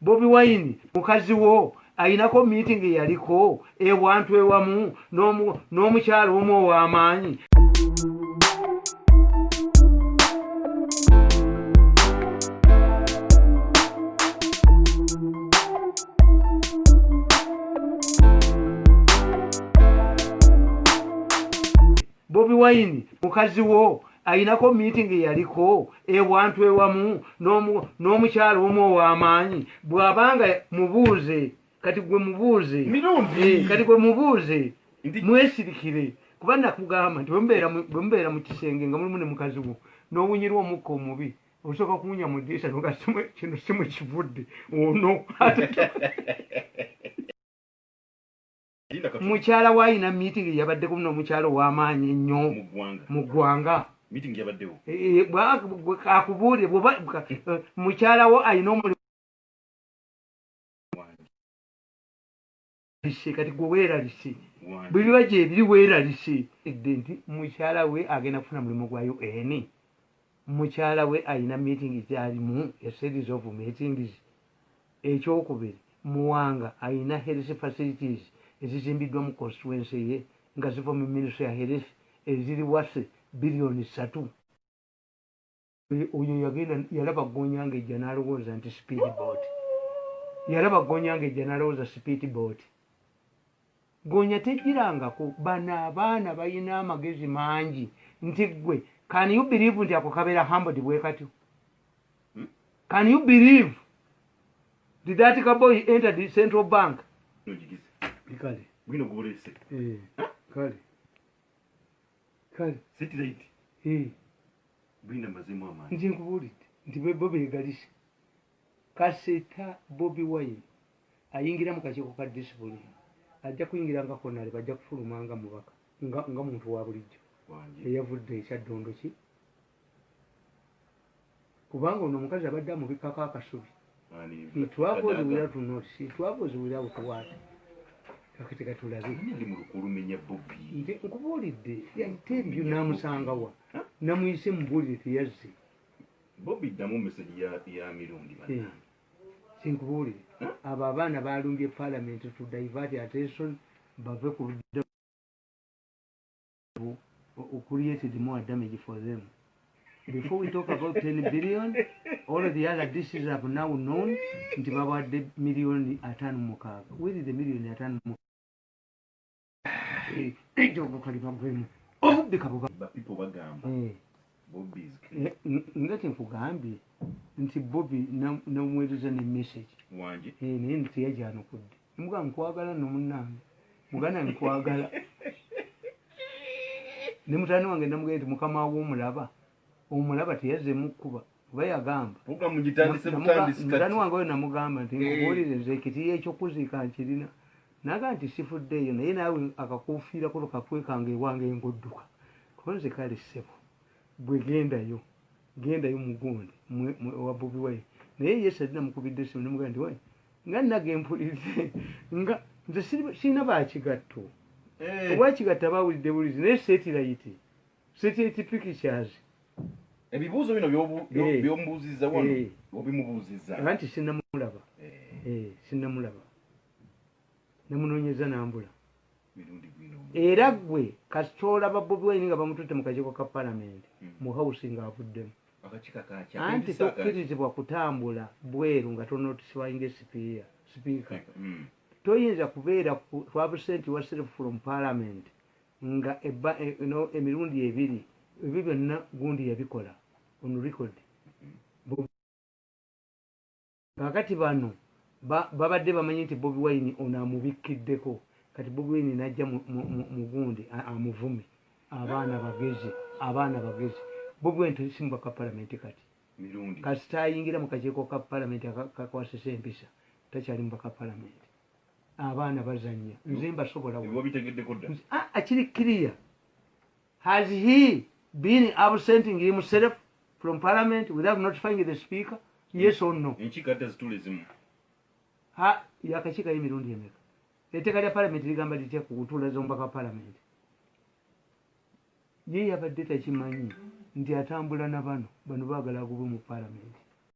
Bobi Wine mukazi wo ayinako meeting yaliko ewantu ewamu n'omukyalo omu ow'amaanyi. Bobi Wine mukazi wo ayinako meeting yaliko ewantu ewamu n'omukyalo omu ow'amaanyi. Bw'abanga mubuuze kati gwe mubuuze kati gwe mubuuze mwesirikire kuba nakugamba nti bwe mubeera mu kisenge nga mulimu ne mukazi wo n'owunyirwa omukka omubi osooka kuwunya mu ddiisa noga kino si mu kivudde ono mukyala we ayina meeting yabaddeko n'omukyalo ow'amaanyi ennyo mu ggwanga. Akubuulire mukyala wo ayina omulimu kati gwe weeralise bibiba gye biri weeralise edde nti mukyala we agenda kufuna mulimu gwa UN. Mukyala we ayina meeting gyalimu a series of meetings. Ekyokubiri Muwanga ayina health facilities ezizimbiddwa mu constituency ye nga ziva mu ministry ya health eziri wase billioni 3. Oyo yalaba Gonyanga ejja n'alowooza nti speedboat. Yalaba Gonyanga ejja n'alowooza speedboat. Gonya tejirangako bano abaana balina amagezi mangi nti gwe can you believe nti ako kabeera humbled bwe katyo? Can you believe did that boy enter the central bank? Kale bwino gulese kale satellite bwina mazemu amani nje nkubulidde nti bebo beegalise kaseta Bobi Wine ayingira mu kakiiko ka discipline ajja kuyingira nga konale bajja kufulumanga mubaka nga muntu wa bulijjo eyavudde ekyaddondo ki kubanga ono omukazi abadde amubikako akasubi itwagozi without what kakiteka tulabe ndi mu lukulumenya Bobi nkubuulidde yayitebyo namusangawa namuyise mubulire teyazze Bobi ddamu message ya mirundi bana sinkubuulire abo abaana balumbye parliament to divert attention bave ku created more damage for them. Before we talk about 10 billion, all of the other dishes have now known nti bawadde million 5 where is the million 5 ejogo kaliba gwemu obubikabuga people bagamba Bobi ngati nkugambye nti Bobi namwereza ne message wanje naye nti yajano kudde mugamba nkwagala n'omunnange muganda nkwagala ne mutani wange namugenda nti mukama omulaba teyazze mukkuba oba yagamba mutani wange oyo namugamba nti nkubuulire nze ekiti ekyokuziika nkirina naga nti sifuddeeyo naye naawe akakuufiirako lukapwe kange ewange engodduka konze kale ssebo bwe gendayo mugundi wa Bobi Wine naye Yesu alina mukubidde simu nemugamba nti we nga nage mpulirize nga nze sirina bakigatto obwakigatta bawulidde bulizi naye satellite pictures ebibuuzo bino byombuuziza wano obimubuuziza anti sinnamulaba namunoonyeza nambula era gwe kasitolaba Bobi Wine nga bamututte mu kakiiko ka parliament mu house ng'avuddemu anti tokkirizibwa kutambula bweru nga tonotisibwinga sipiika toyinza kubeera ku absent yourself from parliament nga emirundi ebiri ebyo byonna gundi yabikola on record. Kakati bano babadde bamanyi nti Bobi Wine ono amubikiddeko kati Bobi Wine najja mu gundi amuvume abaana bagezi Bobi Wine tesimbwa ka parliament kati mirundi kasita ayingira mu kakiiko ka parliament kakwasisa empisa takyali mu ka parliament abaana bazannya nze mbasobola akiri clear. Has he been absenting himself from parliament without notifying the speaker? Yes or no? Yakashika emirundi emeka etteeka lya parliament ligamba litya kutuula zombaka parliament ye yabadde takimanyi nti atambula na bano baagala agube mu parliament